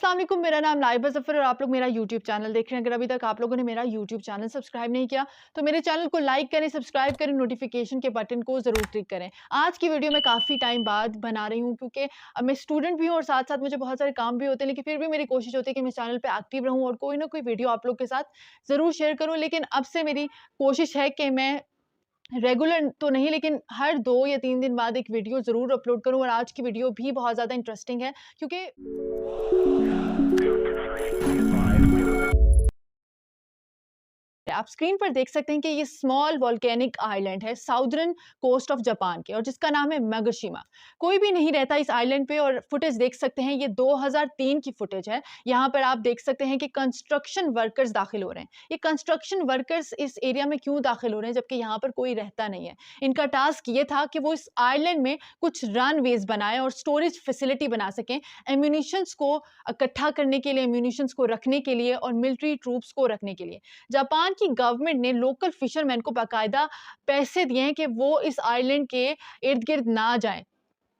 अस्सलाम वालेकुम, मेरा नाम लाइबा ज़फ़र और आप लोग मेरा यूट्यूब चैनल देख रहे हैं। अगर अभी तक आप लोगों ने मेरा यूट्यूब चैनल सब्सक्राइब नहीं किया, तो मेरे चैनल को लाइक करें, सब्सक्राइब करें, नोटिफ़िकेशन के बटन को ज़रूर क्लिक करें। आज की वीडियो मैं काफ़ी टाइम बाद बना रही हूँ क्योंकि मैं स्टूडेंट भी हूँ और साथ-साथ मुझे बहुत सारे काम भी होते हैं, लेकिन फिर भी मेरी कोशिश होती है कि मैं चैनल पे एक्टिव रहूँ और कोई ना कोई वीडियो आप लोग के साथ ज़रूर शेयर करूँ। लेकिन अब से मेरी कोशिश है कि मैं रेगुलर तो नहीं, लेकिन हर 2 या 3 दिन बाद एक वीडियो ज़रूर अपलोड करूँ और आज की वीडियो भी बहुत ज़्यादा इंटरेस्टिंग है क्योंकि आप स्क्रीन पर देख सकते हैं कि ये स्मॉल वोल्केनिक आइलैंड है साउदर्न कोस्ट ऑफ जापान के और जिसका नाम है मेगुशिमा। कोई भी नहीं रहता इस आइलैंड पे और फुटेज देख सकते हैं, ये 2003 की फुटेज है। यहाँ पर आप देख सकते हैं कि कंस्ट्रक्शन वर्कर्स दाखिल हो रहे हैं। ये कंस्ट्रक्शन वर्कर्स इस एरिया में क्यों दाखिल हो रहे हैं जबकि यहाँ पर कोई रहता नहीं है? इनका टास्क ये था कि वो इस आइलैंड में कुछ रनवेज बनाए और स्टोरेज फैसिलिटी बना सकें, एम्यूनिशंस को इकट्ठा करने के लिए, एम्यूनिशंस को रखने के लिए और मिलिट्री ट्रूप्स को रखने के लिए। जापान की गवर्नमेंट ने लोकल फिशरमैन को बाकायदा पैसे दिए हैं कि वो इस आइलैंड के इर्द-गिर्द ना जाएँ।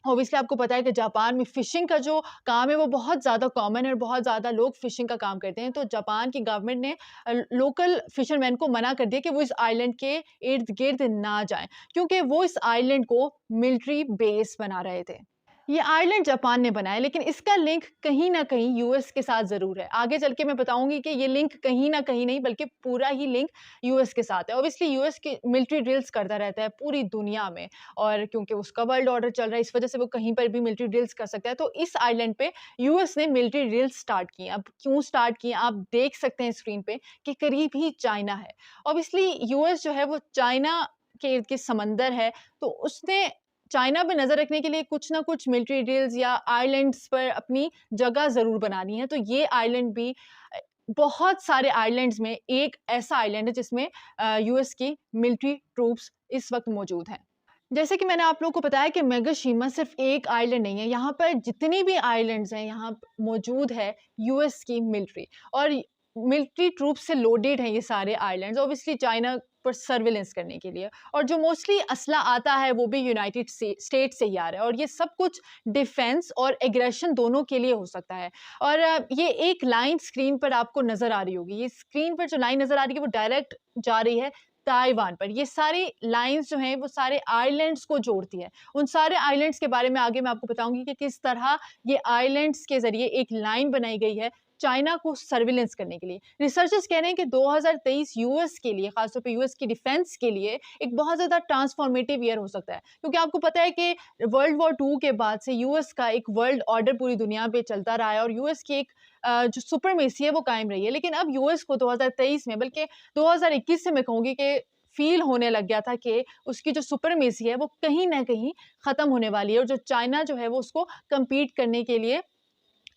ऑब्वियसली आपको पता है कि जापान में फिशिंग का जो काम है वो बहुत ज़्यादा कॉमन है और बहुत ज़्यादा लोग फिशिंग का काम करते हैं। तो जापान की गवर्नमेंट ने लोकल फिशरमैन को मना कर दिया कि वो इस आइलैंड के इर्द-गिर्द ना जाएँ, क्योंकि वो इस आइलैंड को मिलिट्री बेस बना रहे थे। ये आइलैंड जापान ने बनाया, लेकिन इसका लिंक कहीं न कहीं यूएस के साथ ज़रूर है। आगे चल के मैं बताऊँगी कि ये लिंक कहीं न कहीं नहीं बल्कि पूरा ही लिंक यूएस के साथ है। ऑब्वियसली यूएस की मिलिट्री ड्रिल्स करता रहता है पूरी दुनिया में और क्योंकि उसका वर्ल्ड ऑर्डर चल रहा है, इस वज़ह से वो कहीं पर भी मिलिट्री ड्रिल्स कर सकता है। तो इस आइलैंड पे यूएस ने मिलिट्री ड्रिल्स स्टार्ट की हैं। अब क्यों स्टार्ट की हैं आप देख सकते हैं स्क्रीन पे कि करीब ही चाइना है। ऑब्वियसली यूएस जो है वो चाइना के इर्द-गिर्द समंदर है, तो उसने चाइना पे नज़र रखने के लिए कुछ ना कुछ मिलिट्री ड्रिल्स या आइलैंड्स पर अपनी जगह ज़रूर बनानी है। तो ये आइलैंड भी बहुत सारे आइलैंड्स में एक ऐसा आइलैंड है जिसमें यूएस की मिलिट्री ट्रूप्स इस वक़्त मौजूद हैं। जैसे कि मैंने आप लोगों को बताया कि मेगाशिमा सिर्फ़ एक आइलैंड नहीं है, यहाँ पर जितनी भी आइलैंड्स हैं, यहाँ मौजूद है यूएस की मिलिट्री और मिलिट्री ट्रूप्स से लोडेड हैं ये सारे आइलैंड्स, ऑब्वियसली चाइना पर सर्विलेंस करने के लिए। और जो मोस्टली असला आता है वो भी यूनाइटेड स्टेट से ही आ रहा है और ये सब कुछ डिफेंस और एग्रेशन दोनों के लिए हो सकता है। और ये एक लाइन स्क्रीन पर आपको नज़र आ रही होगी, ये स्क्रीन पर जो लाइन नज़र आ रही है वो डायरेक्ट जा रही है ताइवान पर। ये सारी लाइन्स जो हैं वो सारे आइलैंड्स को जोड़ती है। उन सारे आइलैंड्स के बारे में आगे मैं आपको बताऊँगी कि किस तरह ये आइलैंड्स के ज़रिए एक लाइन बनाई गई है चाइना को सर्विलेंस करने के लिए। रिसर्चर्स कह रहे हैं कि 2023 यूएस के लिए, खासतौर पे यूएस की डिफेंस के लिए एक बहुत ज़्यादा ट्रांसफॉर्मेटिव ईयर हो सकता है। क्योंकि आपको पता है कि वर्ल्ड वॉर 2 के बाद से यूएस का एक वर्ल्ड ऑर्डर पूरी दुनिया पे चलता रहा है और यूएस की एक जो सुप्रीमेसी है वो कायम रही है। लेकिन अब यूएस को 2023 में, बल्कि 2021 से मैं कहूँगी कि फ़ील होने लग गया था कि उसकी जो सुप्रीमेसी है वो कहीं न कहीं ख़त्म होने वाली है और जो चाइना जो है वो उसको कम्पीट करने के लिए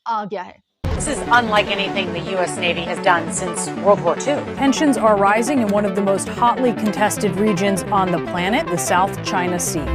आ गया है। This is unlike anything the U.S. Navy has done since World War II. Tensions are rising in one of the most hotly contested regions on the planet, the South China Sea.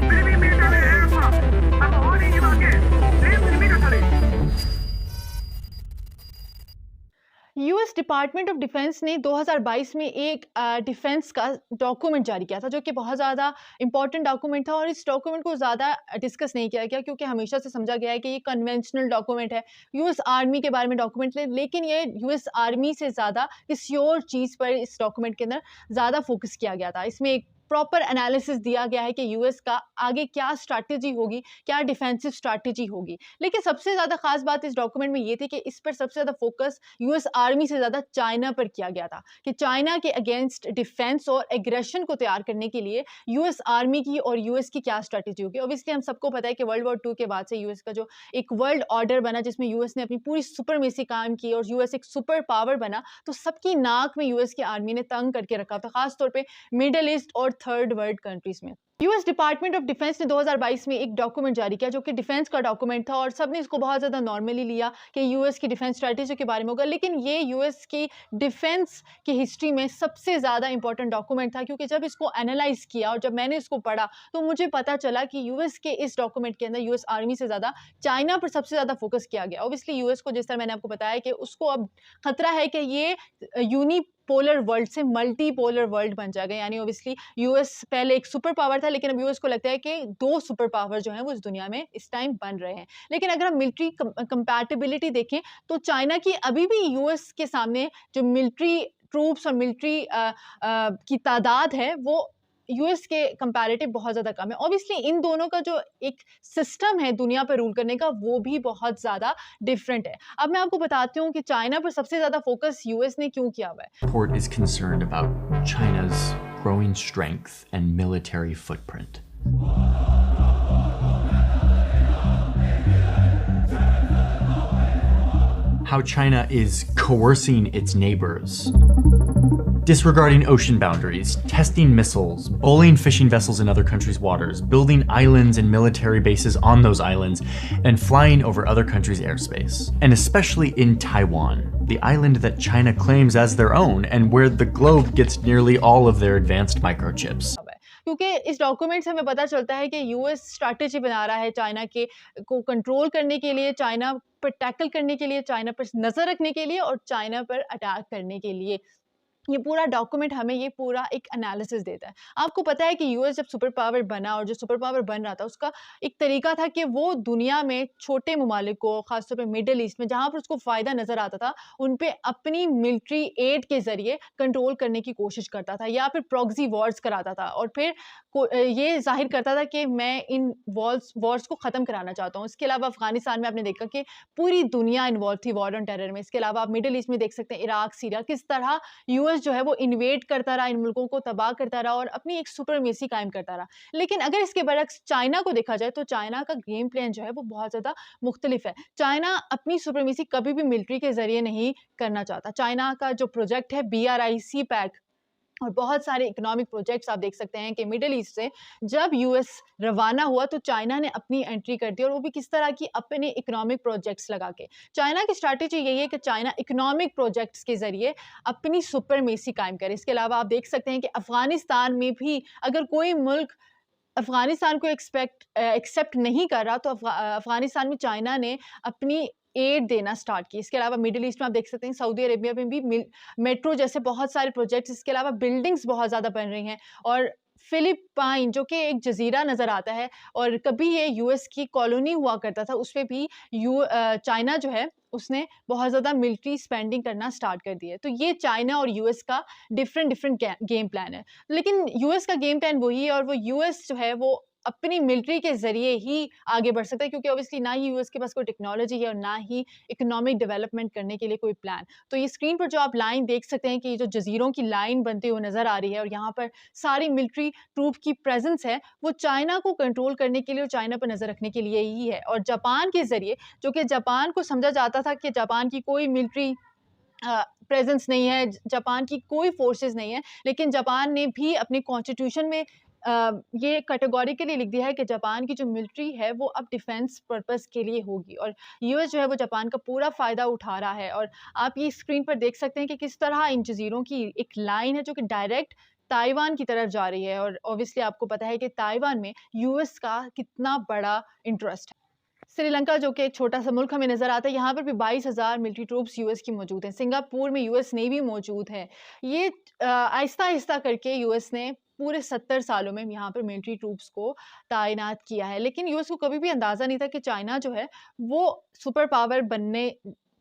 US department of defence ने 2022 में एक defence का document जारी किया था जो कि बहुत ज़्यादा इंपॉर्टेंट डॉक्यूमेंट था और इस डॉक्यूमेंट को ज़्यादा डिस्कस नहीं किया गया क्योंकि हमेशा से समझा गया है कि ये कन्वेंशनल डॉक्यूमेंट है, यूएस आर्मी के बारे में डॉक्यूमेंट है, लेकिन ये यूएस आर्मी से ज़्यादा किसी और चीज़ पर इस डॉक्यूमेंट के अंदर ज़्यादा फोकस किया गया था। इसमें एक प्रॉपर एनालिसिस दिया गया है कि यूएस का आगे क्या स्ट्रैटेजी होगी, क्या डिफेंसिव स्ट्रैटेजी होगी। लेकिन सबसे ज़्यादा खास बात इस डॉक्यूमेंट में ये थी कि इस पर सबसे ज़्यादा फोकस यूएस आर्मी से ज़्यादा चाइना पर किया गया था कि चाइना के अगेंस्ट डिफेंस और एग्रेशन को तैयार करने के लिए यूएस आर्मी की और यूएस की क्या स्ट्रैटेजी होगी। ऑब्वियसली हम सबको पता है कि वर्ल्ड वॉर 2 के बाद से यूएस का जो एक वर्ल्ड ऑर्डर बना जिसमें यूएस ने अपनी पूरी सुपरमेसी कायम की और यूएस एक सुपर पावर बना, तो सबकी नाक में यूएस की आर्मी ने तंग करके रखा था, खासतौर पर मिडल ईस्ट और थर्ड वर्ल्ड कंट्रीज में। यूएस डिपार्टमेंट ऑफ डिफेंस ने 2022 में एक डॉक्यूमेंट जारी किया जो कि डिफेंस का डॉक्यूमेंट था और सबने इसको बहुत ज़्यादा नॉर्मली लिया कि यूएस की डिफेंस स्ट्रैटेजी के बारे में होगा, लेकिन ये यूएस की डिफेंस की हिस्ट्री में सबसे ज़्यादा इंपॉर्टेंट डॉक्यूमेंट था क्योंकि जब इसको एनालाइज किया और जब मैंने इसको पढ़ा तो मुझे पता चला कि यूएस के इस डॉक्यूमेंट के अंदर यूएस आर्मी से ज़्यादा चाइना पर सबसे ज़्यादा फोकस किया गया। ऑब्वियसली यूएस को, जिस तरह मैंने आपको बताया, कि उसको अब खतरा है कि ये यूनी पोलर वर्ल्ड से मल्टी पोलर वर्ल्ड बन जाएगा। यानी ऑब्वियसली यूएस पहले एक सुपर पावर था था, लेकिन अब यूएस को लगता है कि 2 सुपर पावर जो हैं वो इस दुनिया में इस टाइम बन रहे हैं। लेकिन अगर हम मिलिट्री कंपैटिबिलिटी देखें तो चाइना की अभी भी यूएस के सामने जो मिलिट्री ट्रूप्स और मिलिट्री की तादाद है वो यूएस के कंपैरेटिव बहुत ज़्यादा कम है। ऑब्वियसली इन दोनों का जो एक सिस्टम है दुनिया पर रूल करने का वो भी बहुत ज़्यादा डिफरेंट है। अब मैं आपको बताती हूँ कि चाइना पर सबसे ज़्यादा फोकस यूएस ने क्यों किया हुआ है। Report is concerned about China's growing strength and military footprint. How China is coercing its neighbors, disregarding ocean boundaries, testing missiles, bullying fishing vessels in other countries' waters, building islands and military bases on those islands, and flying over other countries' airspace. And especially in Taiwan, the island that China claims as their own and where the globe gets nearly all of their advanced microchips. क्योंकि इस document से हमें पता चलता है कि US strategy बना रहा है चाइना के को कंट्रोल करने के लिए, चाइना पर टैकल करने के लिए, चाइना पर नजर रखने के लिए और चाइना पर अटैक करने के लिए। ये पूरा डॉक्यूमेंट हमें ये पूरा एक एनालिसिस देता है। आपको पता है कि यूएस जब सुपर पावर बना और जो सुपर पावर बन रहा था उसका एक तरीका था कि वो दुनिया में छोटे ममालिक को, खासतौर पे मिडिल ईस्ट में जहाँ पर उसको फ़ायदा नज़र आता था, उन पे अपनी मिलिट्री एड के ज़रिए कंट्रोल करने की कोशिश करता था या फिर प्रॉक्सी वॉर्स कराता था और फिर ये ज़ाहिर करता था कि मैं इन वॉर्स को ख़त्म कराना चाहता हूँ। इसके अलावा अफ़गानिस्तान में आपने देखा कि पूरी दुनिया इन्वॉल्व थी वॉर ऑन टेरर में। इसके अलावा आप मिडिल ईस्ट में देख सकते हैं इराक, सीरिया, किस तरह यूएस जो है वो इन्वेड करता रहा, इन मुल्कों को तबाह करता रहा और अपनी एक सुपरमेसी कायम करता रहा। लेकिन अगर इसके बरक्स चाइना को देखा जाए तो चाइना का गेम प्लान जो है वो बहुत ज़्यादा मुख्तलिफ है। चाइना अपनी सुपरमेसी कभी भी मिलिट्री के ज़रिए नहीं करना चाहता। चाइना का जो प्रोजेक्ट है BRIC पैक और बहुत सारे इकोनॉमिक प्रोजेक्ट्स आप देख सकते हैं कि मिडिल ईस्ट से जब यूएस रवाना हुआ तो चाइना ने अपनी एंट्री कर दी और वो भी किस तरह की, अपने इकोनॉमिक प्रोजेक्ट्स लगा के। चाइना की स्ट्रैटेजी यही है कि चाइना इकोनॉमिक प्रोजेक्ट्स के ज़रिए अपनी सुपरमेसी कायम करे। इसके अलावा आप देख सकते हैं कि अफ़गानिस्तान में भी अगर कोई मुल्क अफ़गानिस्तान को एक्सेप्ट नहीं कर रहा तो अफ़गानिस्तान में चाइना ने अपनी एड देना स्टार्ट की। इसके अलावा मिडिल ईस्ट में आप देख सकते हैं सऊदी अरेबिया में भी मेट्रो जैसे बहुत सारे प्रोजेक्ट्स, इसके अलावा बिल्डिंग्स बहुत ज़्यादा बन रही हैं और फिलिपाइन जो कि एक जजीरा नज़र आता है और कभी ये यूएस की कॉलोनी हुआ करता था, उस पे भी चाइना जो है उसने बहुत ज़्यादा मिलिट्री स्पेंडिंग करना स्टार्ट कर दी है। तो ये चाइना और यूएस का डिफरेंट गेम प्लान है। लेकिन यूएस का गेम प्लान वही है और वो यूएस जो है वो अपनी मिलिट्री के ज़रिए ही आगे बढ़ सकता है क्योंकि ऑब्वियसली ना ही यूएस के पास कोई टेक्नोलॉजी है और ना ही इकोनॉमिक डेवलपमेंट करने के लिए कोई प्लान। तो ये स्क्रीन पर जो आप लाइन देख सकते हैं कि जो जजीरों की लाइन बनते हुए नज़र आ रही है और यहाँ पर सारी मिलिट्री ट्रूप की प्रेजेंस है, वो चाइना को कंट्रोल करने के लिए और चाइना पर नज़र रखने के लिए ही है। और जापान के ज़रिए, जो कि जापान को समझा जाता था कि जापान की कोई मिलिट्री प्रेजेंस नहीं है, जापान की कोई फोर्सेस नहीं है, लेकिन जापान ने भी अपने कॉन्स्टिट्यूशन में ये कैटेगोरिकली लिख दिया है कि जापान की जो मिलिट्री है वो अब डिफेंस पर्पस के लिए होगी और यूएस जो है वो जापान का पूरा फ़ायदा उठा रहा है। और आप ये स्क्रीन पर देख सकते हैं कि किस तरह इन जजीरों की एक लाइन है जो कि डायरेक्ट ताइवान की तरफ जा रही है और ऑब्वियसली आपको पता है कि ताइवान में यूएस का कितना बड़ा इंटरेस्ट है। श्रीलंका जो कि एक छोटा सा मुल्क हमें नज़र आता है, यहाँ पर भी 22,000 मिलिट्री ट्रूप्स यूएस की मौजूद हैं। सिंगापुर में यूएस नेवी मौजूद है। ये आहिस्ता आहिस्ता करके यूएस ने पूरे 70 सालों में यहाँ पर मिलिट्री ट्रूप्स को तैनात किया है। लेकिन यूएस को कभी भी अंदाज़ा नहीं था कि चाइना जो है वो सुपर पावर बनने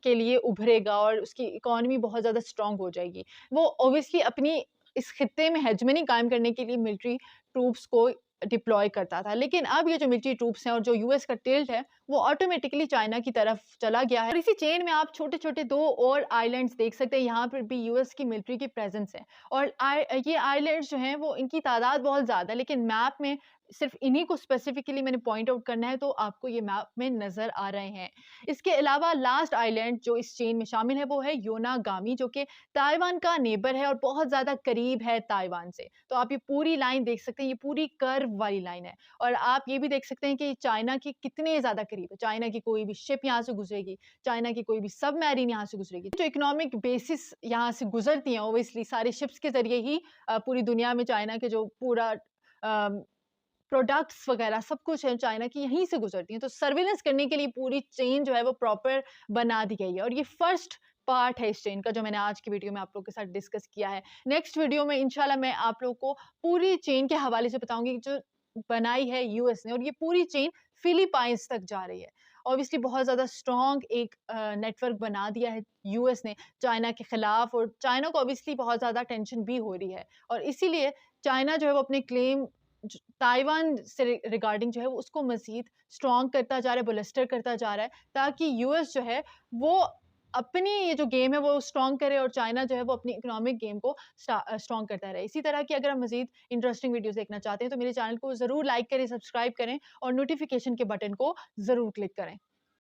के लिए उभरेगा और उसकी इकॉनमी बहुत ज़्यादा स्ट्रॉन्ग हो जाएगी। वो ऑब्वियसली अपनी इस खित्ते में हेजमनी कायम करने के लिए मिलिट्री ट्रूप्स को डिप्लॉय करता था। लेकिन अब ये जो मिलिट्री ट्रूप्स हैं और जो यूएस का टिल्ट है वो ऑटोमेटिकली चाइना की तरफ चला गया है। और इसी चेन में आप छोटे छोटे 2 और आइलैंड्स देख सकते हैं, यहाँ पर भी यूएस की मिलिट्री की प्रेजेंस है और ये आइलैंड्स जो हैं वो इनकी तादाद बहुत ज़्यादा है, लेकिन मैप में सिर्फ इन्हीं को स्पेसिफिकली मैंने पॉइंट आउट करना है तो आपको ये मैप में नज़र आ रहे हैं। इसके अलावा लास्ट आइलैंड जो इस चेन में शामिल है वो है योनागामी, जो कि ताइवान का नेबर है और बहुत ज़्यादा करीब है ताइवान से। तो आप ये पूरी लाइन देख सकते हैं, ये पूरी कर्व वाली लाइन है और आप ये भी देख सकते हैं कि चाइना के कितने ज़्यादा करीब है। चाइना की कोई भी शिप यहाँ से गुजरेगी, चाइना की कोई भी सबमरीन यहाँ से गुजरेगी। जो इकोनॉमिक बेसिस यहाँ से गुजरती हैं ओबियसली सारे शिप्स के ज़रिए ही पूरी दुनिया में चाइना के जो पूरा प्रोडक्ट्स वगैरह सब कुछ है चाइना की यहीं से गुजरती हैं। तो सर्विलेंस करने के लिए पूरी चेन जो है वो प्रॉपर बना दी गई है और ये फर्स्ट पार्ट है इस चेन का जो मैंने आज की वीडियो में आप लोगों के साथ डिस्कस किया है। नेक्स्ट वीडियो में इंशाल्लाह मैं आप लोगों को पूरी चेन के हवाले से बताऊंगी जो बनाई है यूएस ने, और ये पूरी चेन फिलीपाइंस तक जा रही है। ऑब्वियसली बहुत ज़्यादा स्ट्रॉन्ग एक नेटवर्क बना दिया है यूएस ने चाइना के खिलाफ, और चाइना को ऑब्वियसली बहुत ज़्यादा टेंशन भी हो रही है, और इसीलिए चाइना जो है वो अपने क्लेम ताइवान से रिगार्डिंग जो है वो उसको मज़ीद स्ट्रॉन्ग करता जा रहा है, बुलिस्टर करता जा रहा है, ताकि यूएस जो है वो अपनी ये जो गेम है वो स्ट्रॉन्ग करे, और चाइना जो है वो अपनी इकोनॉमिक गेम को स्ट्रॉन्ग करता रहे। इसी तरह की अगर आप मज़ीद इंटरेस्टिंग वीडियोस देखना चाहते हैं तो मेरे चैनल को ज़रूर लाइक करें, सब्सक्राइब करें और नोटिफिकेशन के बटन को ज़रूर क्लिक करें।